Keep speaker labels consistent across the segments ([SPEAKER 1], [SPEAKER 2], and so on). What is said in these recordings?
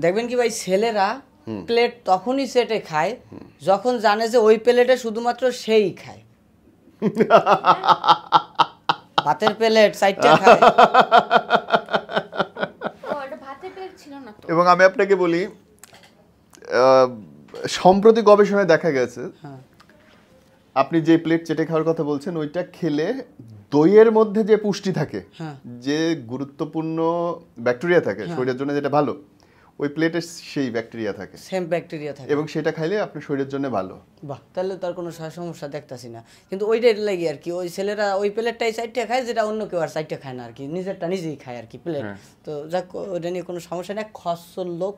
[SPEAKER 1] দেখবেন কি ভাই ছেলেরা প্লেট তখনই সেটে খায় যখন জানে যে ওই প্লেটে শুধুমাত্র সেই খায়। ভাতের প্লেট সাইডটা খায়।
[SPEAKER 2] এবং আমি আপনাকে বলি সম্প্রতি গবেষণায় দেখা গেছে আপনি যে প্লেট চেটে খাওয়ার কথা বলছেন ওইটা খেলে দইয়ের মধ্যে যে পুষ্টি থাকে, যে গুরুত্বপূর্ণ ব্যাকটেরিয়া থাকে শরীরের জন্য যেটা ভালো, ওই প্লেটে সেই ব্যাকটেরিয়া থাকে,
[SPEAKER 1] সেম ব্যাকটেরিয়া থাকে,
[SPEAKER 2] এবং সেটা খাইলে আপনার শরীরের জন্য ভালো।
[SPEAKER 1] বাহ, তাহলে তার কোনো সমস্যা দেখতাছি না। কিন্তু ওইটাই লাগে আর কি, ওই ছেলেরা ওই প্লেটটাই সাইডটা খায় যেটা অন্য কেউ আর সাইডটা খায় না আর কি, নিজেরটা নিজেই খায় আর কি প্লেট। তো যাক, ওইটা নিয়ে কোনো সমস্যা নেই। খসল লোক,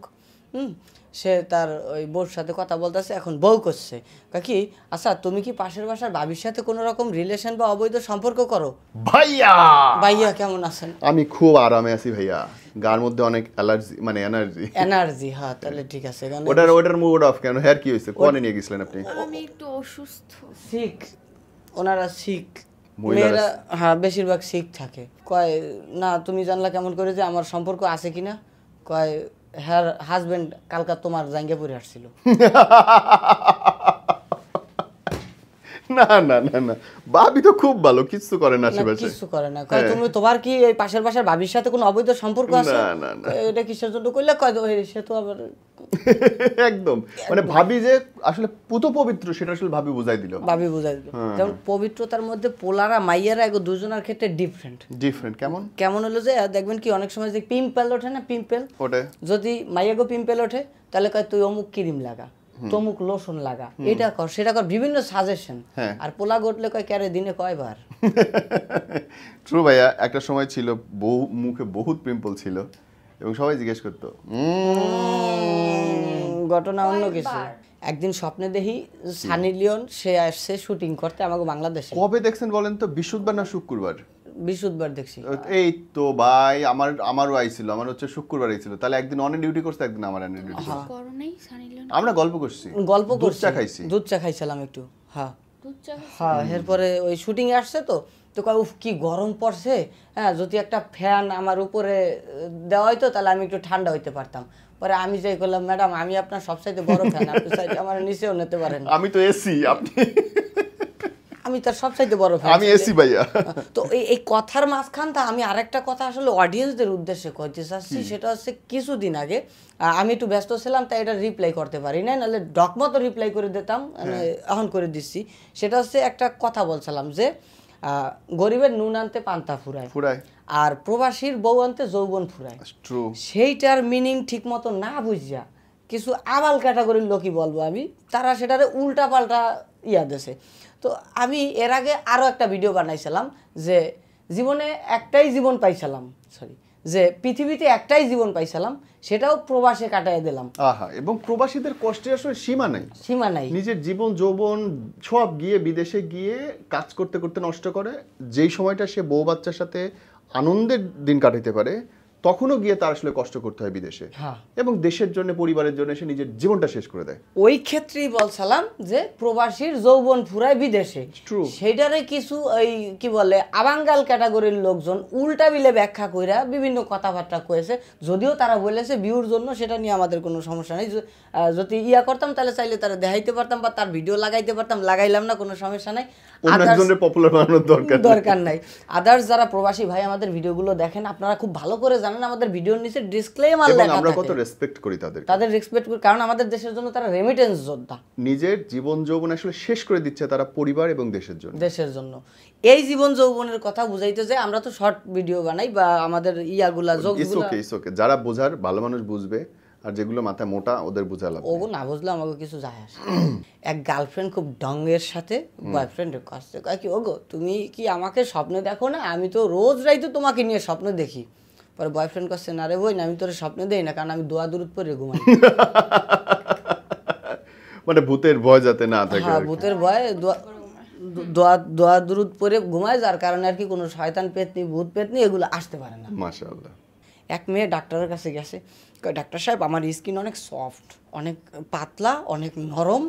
[SPEAKER 1] সে তার ওই বউর সাথে কথা বলতেছে, এখন বউ করছে কাকি আচ্ছা তুমি কি পাশের বাসার ভাবির সাথে কোনো রকম রিলেশন বা অবৈধ সম্পর্ক করো?
[SPEAKER 2] ভাইয়া
[SPEAKER 1] ভাইয়া কেমন আছেন?
[SPEAKER 2] আমি খুব আরামে আছি ভাইয়া, গার মধ্যে অনেক অ্যালার্জি, মানে এনার্জি।
[SPEAKER 1] হ্যাঁ তাহলে ঠিক আছে।
[SPEAKER 2] ওটার মুড অফ কেন? হেয়ার কি হয়েছে? কোনে নিয়ে গেছিলেন আপনি?
[SPEAKER 3] আমি একটু অসুস্থ।
[SPEAKER 1] শিখ, ওনারা শিখ, মেয়েরা হ্যাঁ বেশিরভাগ শিখ থাকে। কয় না তুমি জানলা কেমন করে যে আমার সম্পর্ক আছে কিনা? কয় হ্যার হাজবেন্ড কালকা তোমার জাঙ্গে পড়ে আসছিল।
[SPEAKER 2] না না না না, ভাবি তো খুব ভালো, কিছু করে না, আশেপাশে
[SPEAKER 1] কিছু করে না। কয় তুমি তোমার কি এই পাশের বাসার ভাবির সাথে কোনো অবৈধ সম্পর্ক আছে?
[SPEAKER 2] না না না,
[SPEAKER 1] এটা কিসের জন্য কইলে? কয় সে তো আবার
[SPEAKER 2] একদম মানে ভাবি যে আসলে পুত পবিত্র সেটা আসলে ভাবি বুঝাই দিল।
[SPEAKER 1] যেমন পবিত্রতার মধ্যে পোলারা মাইয়ারা এগো দুজনের ক্ষেত্রে ডিফারেন্ট। কেমন হলো যে দেখবেন কি অনেক সময় যে পিম্পল ওঠে না, পিম্পল ওঠে, যদি মাইয়াগো পিম্পল ওঠে তাহলে কয় তুই অমুক ক্রিম লাগা, তমুক লোশন লাগা, এটা কর সেটা কর, বিভিন্ন সাজেশন। আর পোলা গটলে কয় ক্যারে দিনে কয়বার।
[SPEAKER 2] ট্রু ভাইয়া, একটা সময় ছিল মুখে বহুত পিম্পল ছিল এবং সবাই জিজ্ঞেস করতো।
[SPEAKER 1] ঘটনা অন্য কিছু। একদিন স্বপ্নে দেখি সানি লিওন সে আসছে শুটিং করতে আমাকে বাংলাদেশে।
[SPEAKER 2] কবে দেখছেন বলেন তো? বৃহস্পতিবার না শুক্রবার?
[SPEAKER 1] বৃহস্পতিবার দেখছি।
[SPEAKER 2] এই তো ভাই আমারও আইছিল, আমার হচ্ছে শুক্রবার আইছিল। তাহলে একদিন অনে ডিউটি করছে, একদিন আমার অনে ডিউটি করছে। আমরা গল্প করছি, দুধ চা খাইছি,
[SPEAKER 1] দুধ চা খাইছিলাম একটু। হ্যাঁ হ্যাঁ, এরপরে ওই শুটিং এ আসছে তো কয় উফ কি গরম পড়ছে, হ্যাঁ যদি একটা ফ্যান আমার উপরে দেওয়া হইতো তাহলে আমি একটু ঠান্ডা হইতে পারতাম। পরে আমি যাই করলাম, ম্যাডাম আমি আপনার সবচাইতে বড় ফ্যান, আপনি চাইলে আমার নিচেও নিতে পারেন।
[SPEAKER 2] আমি তো এসি, আপনি
[SPEAKER 1] আমি তার সবচাইতে বড় ফ্যান,
[SPEAKER 2] আমি এসি ভাইয়া।
[SPEAKER 1] তো এই কথার মাঝখানটা আমি আরেকটা কথা আসলে অডিয়েন্সদের উদ্দেশ্যে কইতে চাচ্ছি, সেটা হচ্ছে কিছুদিন আগে আমি একটু ব্যস্ত ছিলাম তাই এটা রিপ্লাই করতে পারি না, নাহলে ডকমতো রিপ্লাই করে দিতাম, এখন করে দিচ্ছি। সেটা হচ্ছে একটা কথা বলছিলাম যে গরিবের নুন আনতে পান্তা ফুরায় আর প্রবাসীর বউ আনতে যৌবন ফুরায়। সেইটার মিনিং ঠিক মতো না বুঝিয়া কিছু আবাল ক্যাটাগরির লোকই বলবো আমি, তারা সেটারে উল্টা পাল্টা দেশে। তো আমি এর আগে আরো একটা ভিডিও বানাইছিলাম যে জীবনে একটাই জীবন পাইছিলাম, যে পৃথিবীতে একটাই জীবন পাইছিলাম, সেটাও প্রবাসে কাটাই দিলাম।
[SPEAKER 2] এবং প্রবাসীদের কষ্টের আসলে সীমা নাই। নিজের জীবন যৌবন সব গিয়ে বিদেশে গিয়ে কাজ করতে করতে নষ্ট করে। যেই সময়টা সে বউ বাচ্চার সাথে আনন্দের দিন কাটাতে পারে তখনও গিয়ে তার আসলে কষ্ট করতে হয় বিদেশে, এবং দেশের জন্য পরিবারের জন্য সে নিজের জীবনটা শেষ করে দেয়।
[SPEAKER 1] ওই ক্ষেত্রেই বলছিলাম যে প্রবাসীর যৌবন ফুরায় বিদেশে, সেইটারে কিছু ওই কি বলে আবাঙ্গাল ক্যাটাগরির লোকজন উল্টা বিলে ব্যাখ্যা কইরা বিভিন্ন কথাবার্তা কয়েছে। যদিও তারা বলেছে ভিউর জন্য, সেটা নিয়ে আমাদের কোনো সমস্যা নেই। যদি করতাম তাহলে চাইলে তারা দেখাইতে পারতাম বা তার ভিডিও লাগাইতে পারতাম, লাগাইলাম না, কোনো সমস্যা নাই, দরকার নাই। আদার্স যারা প্রবাসী ভাই আমাদের ভিডিওগুলো দেখেন, আপনারা খুব ভালো করে জানেন আমাদের ভিডিওর নিচে ডিসক্লেমার লেখা থাকে।
[SPEAKER 2] আমরা কত রেসপেক্ট করি তাদের
[SPEAKER 1] রেসপেক্ট করি, কারণ আমাদের দেশের জন্য তারা রেমিটেন্স যোদ্ধা।
[SPEAKER 2] নিজের জীবন যৌবন আসলে শেষ করে দিচ্ছে তারা পরিবার এবং দেশের জন্য।
[SPEAKER 1] এই জীবন যৌবনের কথা বুঝাইতে যে আমরা তো শর্ট ভিডিও বানাই বা আমাদের
[SPEAKER 2] যারা বোঝার ভালো মানুষ বুঝবে, আর যেগুলো মাথা মোটা ওদের বুঝা লাগবে।
[SPEAKER 1] ওগো না বুঝলে আমাকে কিছু যায় আসে। এক গার্লফ্রেন্ড খুব ডঙ্গের সাথে বয়ফ্রেন্ডের কাছে কয় কি ওগো তুমি কি আমাকে স্বপ্নে দেখো না? আমি তো রোজ রাইতে তোমাকে নিয়ে স্বপ্ন দেখি। পরে বয়ফ্রেন্ড কাছে না রে বই না, আমি তোর স্বপ্নে দেই না, কারণ আমি দোয়া দুরুদ পড়ে ঘুমাই।
[SPEAKER 2] মানে ভূতের ভয় যাতে না থাকে।
[SPEAKER 1] হ্যাঁ, ভূতের ভয় দোয়া দুরুদ পড়ে ঘুমায়, যার কারণে আর কি কোনো শয়তান পেতনি ভূত পেতনি এগুলো আসতে পারে না।
[SPEAKER 2] মাশাআল্লাহ।
[SPEAKER 1] এক মেয়ে ডাক্তারের কাছে গেছে, ডাক্তার সাহেব আমার স্কিন অনেক সফট, অনেক পাতলা, অনেক নরম,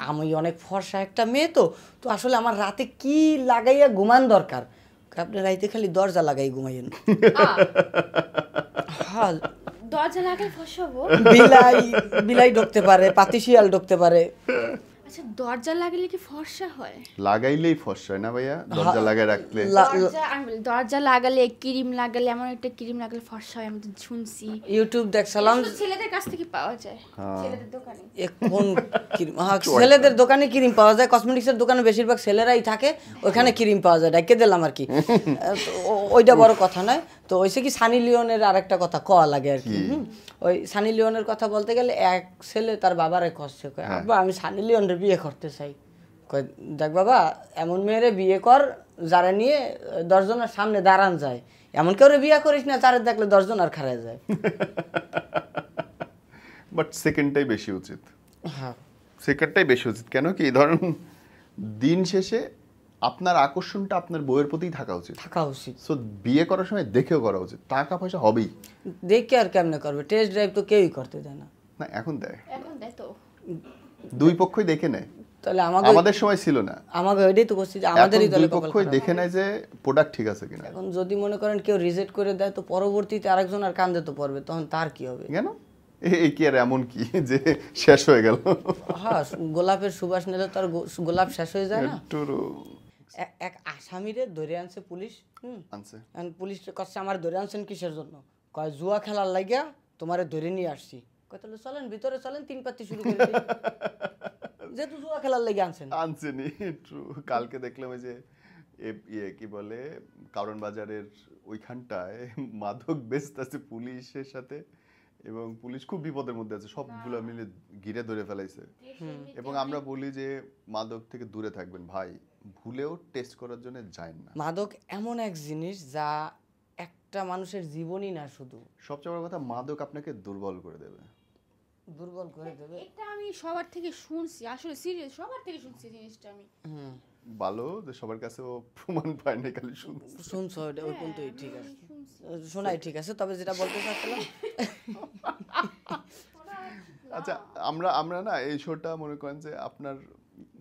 [SPEAKER 1] আমি অনেক ফর্সা একটা মেয়ে, তো আসলে আমার রাতে কি লাগাইয়া ঘুমান দরকার? আপনি রাইতে খালি দরজা লাগাই ঘুমাইয়েন। হ্যাঁ
[SPEAKER 3] দরজা লাগালে ফসাবো?
[SPEAKER 1] বিলাই বিলাই ঢুকতে পারে, পাতিশিয়াল ঢুকতে পারে।
[SPEAKER 3] আচ্ছা, দরজা লাগালে কি ফর্সা হয়?
[SPEAKER 2] লাগাইলেই ফর্সা হয় না ভাইয়া, দরজা লাগায় রাখলে।
[SPEAKER 3] দরজা লাগালে, ক্রিম লাগালে, এমন একটা ক্রিম লাগালে ফর্সা হয়, আমি তো শুনছি।
[SPEAKER 1] ইউটিউব দেখছিলাম,
[SPEAKER 3] ছেলেদের কাছ থেকে পাওয়া যায়, ছেলেদের দোকানে।
[SPEAKER 1] কোন ক্রিম? ছেলেদের দোকানে ক্রিম পাওয়া যায়, কসমেটিক্সের দোকানে বেশিরভাগ ছেলেরাই থাকে, ওখানে ক্রিম পাওয়া যায়, ডাকে দিলাম আর কি। ওইটা বড় কথা নয়। তো ওইসে কি সানি লিওনের আরেকটা কথা কওয়া লাগে আর কি। ওই সানি লিওনের কথা বলতে গেলে এক ছেলে তার বাবারে কষ্ট কয়, আব্বা আমি সানি লিওনের বিয়ে করতে চাই। কয় দেখ বাবা, এমন মেয়েরে বিয়ে কর যারা নিয়ে 10 জনের সামনে দাঁড়ান যায়, এমন কেউ বিয়ে করিস না যারা দেখলে 10 জন আর খারায় যায়।
[SPEAKER 2] বাট সেকেন্ডটাই বেশি উচিত।
[SPEAKER 1] হ্যাঁ,
[SPEAKER 2] সেকেন্ডটাই বেশি উচিত। কেন কি, ধরুন দিন শেষে আপনার আকর্ষণটা আপনার বউয়ের প্রতিই থাকা উচিত। সো বিয়ে করার সময় দেখেও করা উচিত। টাকা পয়সা হবেই,
[SPEAKER 1] দেখে আর কেমনে করবে? টেস্ট ড্রাইভ তো কেউই করতে দেয় না।
[SPEAKER 2] না এখন দেয়
[SPEAKER 3] তো
[SPEAKER 2] দুই পক্ষই দেখে নেয়।
[SPEAKER 1] তাহলে
[SPEAKER 2] আমাদের সময় ছিল না,
[SPEAKER 1] আমাকে ওইটাই তো করছি যে আমাদেরই দলে
[SPEAKER 2] দুই পক্ষই দেখে নেয় যে প্রোডাক্ট ঠিক আছে কিনা।
[SPEAKER 1] এখন যদি মনে করেন কেউ রিজেক্ট করে দেয়, তো পরবর্তীতে আরেকজন আর কান্দে তো পড়বে, তখন তার কি হবে?
[SPEAKER 2] কেন এই কি আর এমন কি যে শেষ হয়ে গেল?
[SPEAKER 1] হ্যাঁ, গোলাপের সুবাস নিলে তো আর গোলাপ শেষ হয়ে যায় না। এক আসামিরে ধরে আনছে পুলিশ, পুলিশ কাছে আমার ধরে আনছেন কিসের জন্য? কয় জুয়া খেলার লাগিয়া তোমারে ধরে নিয়ে আসছি। কয় তাহলে চলেন ভিতরে চলেন, 3 পাত্তি শুরু করে দিই। যেহেতু জুয়া খেলার লাগি আনছেনি।
[SPEAKER 2] ট্রু। কালকে দেখলাম ওই যে কি বলে কারণ বাজারের ওইখানটায় মাদক বেচতেছে পুলিশের সাথে, এবং পুলিশ খুব বিপদের মধ্যে আছে, সবগুলো মিলে ঘিরে ধরে ফেলাইছে। এবং আমরা বলি যে মাদক থেকে দূরে থাকবেন ভাই, ভুলেও টেস্ট করার জন্য যায় না।
[SPEAKER 1] মাদক এমন এক জিনিস যা একটা মানুষের জীবনই না, শুধু
[SPEAKER 2] সবচেয়ে বড় কথা মাদক আপনাকে দুর্বল করে দেবে।
[SPEAKER 3] এটা আমি সবার থেকে শুনছি, আসলে সিরিয়াস সবার থেকে শুনছি জিনিসটা আমি।
[SPEAKER 2] ভালো যে সবার কাছে ও প্রমাণ পায় না, খালি
[SPEAKER 1] শুনছো, ওই পর্যন্তই ঠিক আছে, শোনাই ঠিক আছে। তবে যেটা বলতে চাচ্ছিলাম,
[SPEAKER 2] আচ্ছা আমরা না এই শোটা মনে করেন যে আপনার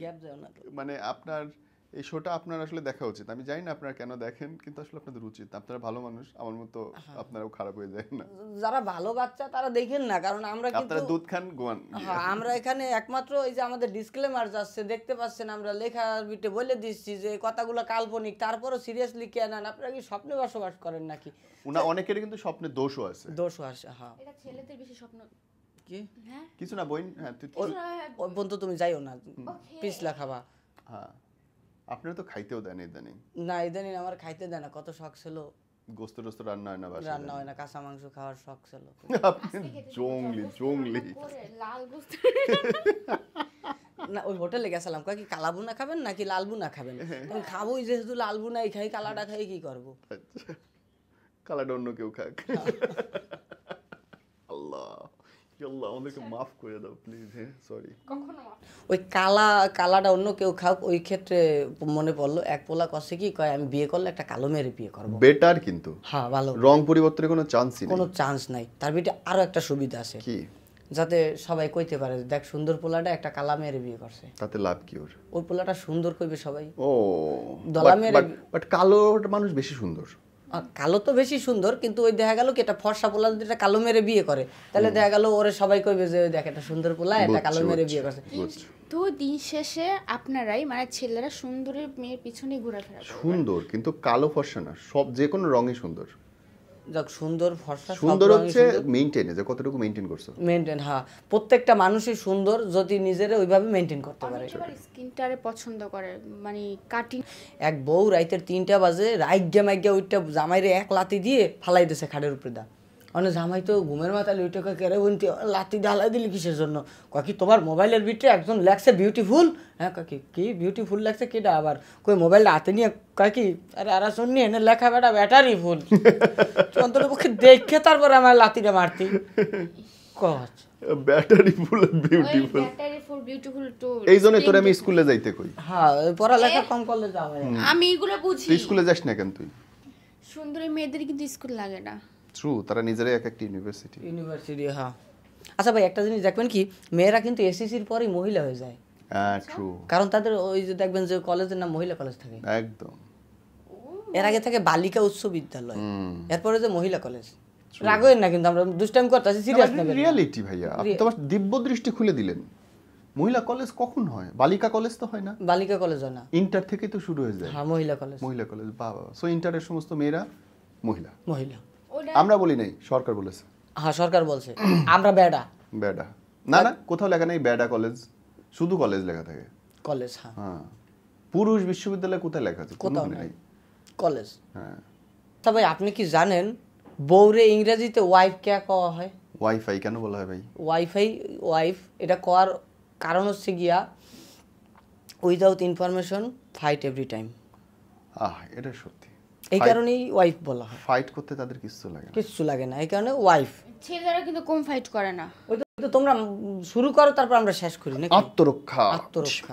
[SPEAKER 1] গ্যাপ যায় না,
[SPEAKER 2] মানে আপনার এই শোটা আপনার আসলে দেখা উচিত। আমি জানি না আপনারা কেন দেখেন, কিন্তু আসলে আপনাদের উচিত। আপনারা ভালো মানুষ, আমার মতো আপনারাও খারাপ হয়ে যায় না।
[SPEAKER 1] যারা ভালো বাচ্চা তারা দেখেন না, কারণ আমরা কিন্তু
[SPEAKER 2] আপনারা দুধ খান গোয়ান।
[SPEAKER 1] হ্যাঁ, আমরা এখানে একমাত্র এই যে আমাদের ডিসক্লেমার যাচ্ছে, দেখতে পাচ্ছেন আমরা লেখার বিটে বলে দিচ্ছি যে কথাগুলো কাল্পনিক, তারপরও সিরিয়াসলি কে নেন? আপনারা কি স্বপ্নে বসবাস করেন নাকি?
[SPEAKER 2] অনেকের কিন্তু স্বপ্নে দোষও আছে।
[SPEAKER 1] হ্যাঁ,
[SPEAKER 3] এটা ছেলেদের বেশি স্বপ্ন।
[SPEAKER 1] কি
[SPEAKER 2] কিছু না বইন, হ্যাঁ
[SPEAKER 1] ওই পর্যন্ত তুমি যাইও না, পিছলা খাবা।
[SPEAKER 2] হ্যাঁ, আপনারা তো খাইতেও দেন ইদানিং।
[SPEAKER 1] না, ইদানিং আমার খাইতে দেয় না। কত শখ ছিল,
[SPEAKER 2] গোস্ত টোস্ত রান্না হয় না বাসায়,
[SPEAKER 1] রান্না হয় না, কাঁচা মাংস খাওয়ার শখ ছিল।
[SPEAKER 2] আপনি জংলি
[SPEAKER 3] লাল গোস্ত
[SPEAKER 1] না, ওই হোটেলে গেছিলাম, কয় কি কালা বুনা খাবেন নাকি লাল বুনা খাবেন? আমি খাবোই যেহেতু লাল বুনাই খাই, কালাটা খাই কি করবো?
[SPEAKER 2] কালাটা অন্য কেউ খাক। আল্লাহ আমাদেরকে মাফ করে দাও প্লিজ। হ্যাঁ, সরি।
[SPEAKER 1] ওই কালাটা অন্য কেউ খাক, ওই ক্ষেত্রে মনে পড়লো এক পোলা কষে কি কয়, আমি বিয়ে করলে একটা কালো মেয়ের বিয়ে করবো।
[SPEAKER 2] বেটার, কিন্তু
[SPEAKER 1] হ্যাঁ ভালো,
[SPEAKER 2] রং পরিবর্তনের কোনো চান্সই নেই,
[SPEAKER 1] কোনো চান্স নাই। তার ভিতরে আরো একটা সুবিধা আছে,
[SPEAKER 2] কি?
[SPEAKER 1] যাতে সবাই কইতে পারে দেখ সুন্দর পোলাটা একটা কালা মেয়ের বিয়ে করছে।
[SPEAKER 2] তাতে লাভ কি ওর?
[SPEAKER 1] ওই পোলাটা সুন্দর কইবে সবাই।
[SPEAKER 2] ও
[SPEAKER 1] দলা মেয়ের,
[SPEAKER 2] বাট কালো মানুষ বেশি সুন্দর।
[SPEAKER 1] কালো তো বেশি সুন্দর, কিন্তু ওই দেখা গেল কি একটা ফর্সা পোলা যদি একটা কালো মেরে বিয়ে করে, তাহলে দেখা গেল ওরে সবাই কইবে যে দেখ একটা সুন্দর পোলা একটা কালো মেরে বিয়ে করছে।
[SPEAKER 3] তো দিন শেষে আপনারাই মানে ছেলেরা সুন্দরের মেয়ের পিছনে ঘোরাফেরা করে।
[SPEAKER 2] সুন্দর কিন্তু কালো ফর্সা না, সব যে কোনো রঙই সুন্দর।
[SPEAKER 1] যাক, সুন্দর ফর্সা
[SPEAKER 2] সুন্দর হচ্ছে মেইনটেইন, যে কতটুকু মেইনটেইন করছো।
[SPEAKER 1] মেইনটেইন, হ্যাঁ, প্রত্যেকটা মানুষই সুন্দর যদি নিজেরা ওইভাবে মেইনটেইন করতে পারে।
[SPEAKER 3] স্কিনটারে পছন্দ করে, মানে কাটিং।
[SPEAKER 1] এক বউ রাইতের 3টা বাজে রাইগা মাইগা ওইটা জামাইরে এক লাতি দিয়ে ফালাই দিয়েছে খাটের উপরে দা। মানে জামাই তো ঘুমের মাথায় ওইটাকে কেড়ে বলতে লাতি ঢালাই দিলি কিসের জন্য? কি তোমার মোবাইলের ভিতরে একজন লেখছে বিউটিফুল। হ্যাঁ কাকি, কি বিউটিফুল লাগছে কেটা? আবার কই মোবাইলটা হাতে নিয়ে কাকি, আরে আর শুননি এনে লেখা বেটা ব্যাটারি ফুল। অন্ততপক্ষে দেখে তারপরে আমার লাতিটা মারতি। কচ
[SPEAKER 2] battery full beautiful,
[SPEAKER 3] battery full beautiful তো
[SPEAKER 2] এই জন্য তোরে আমি স্কুলে যাইতে কই।
[SPEAKER 1] হ্যাঁ, পড়ালেখা কম করলে যাও।
[SPEAKER 3] আমি এগুলো বুঝি।
[SPEAKER 2] তুই স্কুলে যাস না কেন? তুই
[SPEAKER 3] সুন্দরী মেয়েদের কিন্তু স্কুল লাগে না।
[SPEAKER 2] ট্রু, তারা নিজেরাই এক একটা ইউনিভার্সিটি।
[SPEAKER 1] হ্যাঁ। আচ্ছা ভাই, একটা জিনিস দেখবেন কি, মেয়েরা কিন্তু এসএসসির পরেই মহিলা হয়ে যায়।
[SPEAKER 2] হ্যাঁ ট্রু,
[SPEAKER 1] কারণ তাদের ওই যে দেখবেন যে কলেজের নাম মহিলা কলেজ থাকে।
[SPEAKER 2] একদম।
[SPEAKER 1] এর আগে থাকে বালিকা উচ্চ বিদ্যালয়, এরপরে যে মহিলা কলেজ। রাগ হইন না, কিন্তু আমরা দুষ্টাইম করতেছি, সিরিয়াস নেবেন না।
[SPEAKER 2] রিয়ালিটি ভাইয়া, আপনি তো আমার দিব্য দৃষ্টি খুলে দিলেন। মহিলা কলেজ কখন হয়? বালিকা কলেজ তো হয় না,
[SPEAKER 1] বালিকা কলেজ হয় না,
[SPEAKER 2] ইন্টার থেকে তো শুরু হয়ে যায়।
[SPEAKER 1] হ্যাঁ মহিলা কলেজ।
[SPEAKER 2] মহিলা কলেজ, বাবা। সো ইন্টারের সমস্ত মেয়েরা মহিলা।
[SPEAKER 1] মহিলা
[SPEAKER 2] আমরা বলি নাই, সরকার বলেছে।
[SPEAKER 1] হ্যাঁ সরকার বলছে আমরা বেডা।
[SPEAKER 2] বেডা না, না কোথাও লেখা নেই বেডা কলেজ, শুধু কলেজ লেখা থাকে।
[SPEAKER 1] কলেজ, হ্যাঁ
[SPEAKER 2] হ্যাঁ, পুরুষ বিশ্ববিদ্যালয় কোথায় লেখা আছে?
[SPEAKER 1] কোথাও
[SPEAKER 2] কোনোখানে
[SPEAKER 1] নেই,
[SPEAKER 2] নেই।
[SPEAKER 1] কলেজ।
[SPEAKER 2] হ্যাঁ।
[SPEAKER 1] তা ভাই আপনি কি জানেন বউরে ইংরেজিতে ওয়াইফ কে কওয়া হয়?
[SPEAKER 2] ওয়াইফাই কেন বলা হয় ভাই?
[SPEAKER 1] ওয়াইফাই, ওয়াইফ এটা করার কারণ হচ্ছে গিয়া without information fight every time.
[SPEAKER 2] এটা সত্যি,
[SPEAKER 1] এই কারণেই ওয়াইফ বলা হয়।
[SPEAKER 2] ফাইট করতে তাদের কিছু লাগে না,
[SPEAKER 1] কিচ্ছু লাগে না, এই কারণে ওয়াইফ।
[SPEAKER 3] ছেলেরা কিন্তু কম ফাইট করে না।
[SPEAKER 1] ওই তো তোমরা শুরু করো, তারপর আমরা শেষ করি নাকি?
[SPEAKER 2] আত্মরক্ষা।
[SPEAKER 1] আত্মরক্ষা।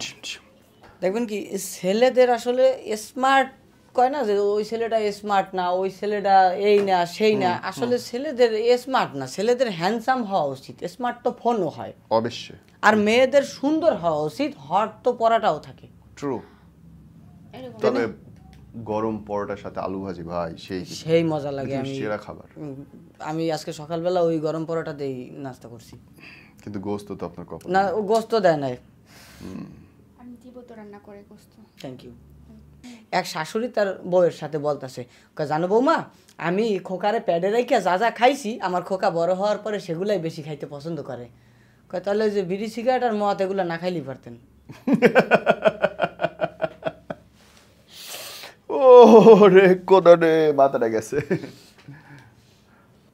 [SPEAKER 1] দেখবেন কি ছেলেদের আসলে স্মার্ট কয় না যে ওই ছেলেটা স্মার্ট না, ওই ছেলেটা এই না সেই না, আসলে ছেলেদের স্মার্ট না, ছেলেদের হ্যান্ডসাম হওয়া উচিত। স্মার্ট তো ফোনও হয়
[SPEAKER 2] অবশ্যই,
[SPEAKER 1] আর মেয়েদের সুন্দর হওয়া উচিত, হট তো পরাটাও থাকে।
[SPEAKER 2] ট্রু। তবে গরম পরোটার সাথে আলু ভাজি ভাই সেই
[SPEAKER 1] মজা লাগে। আমি
[SPEAKER 2] সেরা খাবার।
[SPEAKER 1] আমি আজকে সকালবেলা ওই গরম পরোটা দিয়ে নাস্তা করছি।
[SPEAKER 2] কিন্তু গোস্ত তো আপনার কপাল
[SPEAKER 1] না, ও গোস্ত দেয় নাই।
[SPEAKER 3] আমি দিব তো রান্না করে গোস্ত।
[SPEAKER 1] Thank you. এক শাশুড়ি তার বউয়ের সাথে বলতেছে, জানো বৌমা, আমি খোকারে প্যাডে রেখে যা যা খাইছি, আমার খোকা বড় হওয়ার পরে সেগুলাই বেশি খাইতে পছন্দ করে। তাহলে ওই যে বিড়ি সিগারেট আর মদ এগুলো না খাইলেই পারতেন।
[SPEAKER 2] ও রে কোদানে মাথাটা গেছে।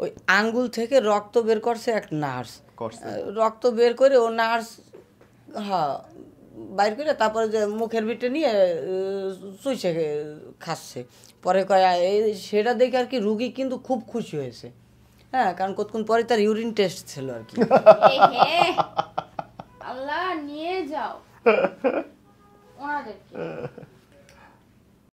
[SPEAKER 1] ওই আঙ্গুল থেকে রক্ত বের করছে এক নার্স,
[SPEAKER 2] করছে।
[SPEAKER 1] রক্ত বের করে ও নার্স, হ্যাঁ বাইর করে তারপরে যে মুখের ভিতরে নিয়ে চুইছে খাচ্ছে। পরে কয় সেটা দেখে আর কি রুগী কিন্তু খুব খুশি হয়েছে। হ্যাঁ, কারণ কতক্ষণ পরে তার ইউরিন টেস্ট ছিল আর কি।
[SPEAKER 3] আল্লাহ নিয়ে যাও ওনাদেরকে।